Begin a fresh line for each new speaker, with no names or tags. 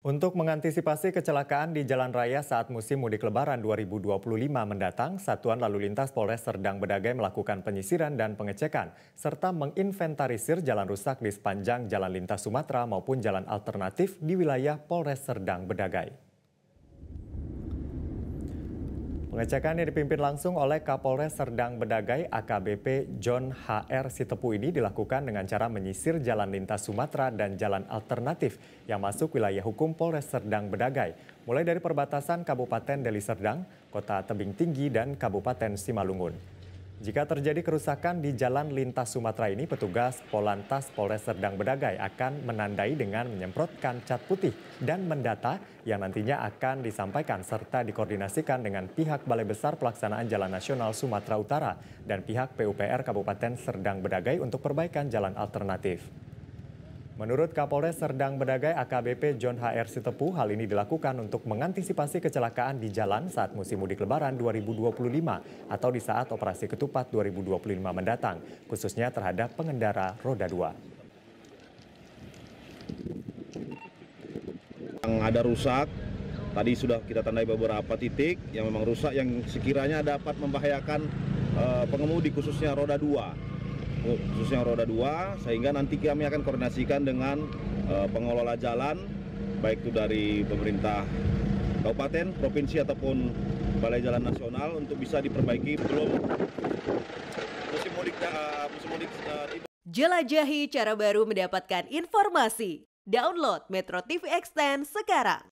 Untuk mengantisipasi kecelakaan di jalan raya saat musim mudik Lebaran 2025 mendatang, Satuan Lalu Lintas Polres Serdang Bedagai melakukan penyisiran dan pengecekan, serta menginventarisir jalan rusak di sepanjang Jalan Lintas Sumatera maupun jalan alternatif di wilayah Polres Serdang Bedagai. Pengecekan yang dipimpin langsung oleh Kapolres Serdang Bedagai AKBP John HR Sitepu ini dilakukan dengan cara menyisir jalan lintas Sumatera dan jalan alternatif yang masuk wilayah hukum Polres Serdang Bedagai, mulai dari perbatasan Kabupaten Deli Serdang, Kota Tebing Tinggi, dan Kabupaten Simalungun. Jika terjadi kerusakan di jalan lintas Sumatera ini, petugas Polantas Polres Serdang Bedagai akan menandai dengan menyemprotkan cat putih dan mendata yang nantinya akan disampaikan serta dikoordinasikan dengan pihak Balai Besar Pelaksanaan Jalan Nasional Sumatera Utara dan pihak PUPR Kabupaten Serdang Bedagai untuk perbaikan jalan alternatif. Menurut Kapolres Serdang Bedagai AKBP John HR Sitepu, hal ini dilakukan untuk mengantisipasi kecelakaan di jalan saat musim mudik Lebaran 2025 atau di saat operasi ketupat 2025 mendatang, khususnya terhadap pengendara roda 2.
Yang ada rusak, tadi sudah kita tandai beberapa titik yang memang rusak yang sekiranya dapat membahayakan pengemudi khususnya roda 2. Sehingga nanti kami akan koordinasikan dengan pengelola jalan, baik itu dari pemerintah kabupaten, provinsi ataupun Balai Jalan Nasional untuk bisa diperbaiki belum musim mudik tiba.
Jelajahi cara baru mendapatkan informasi. Download Metro TV Extend sekarang.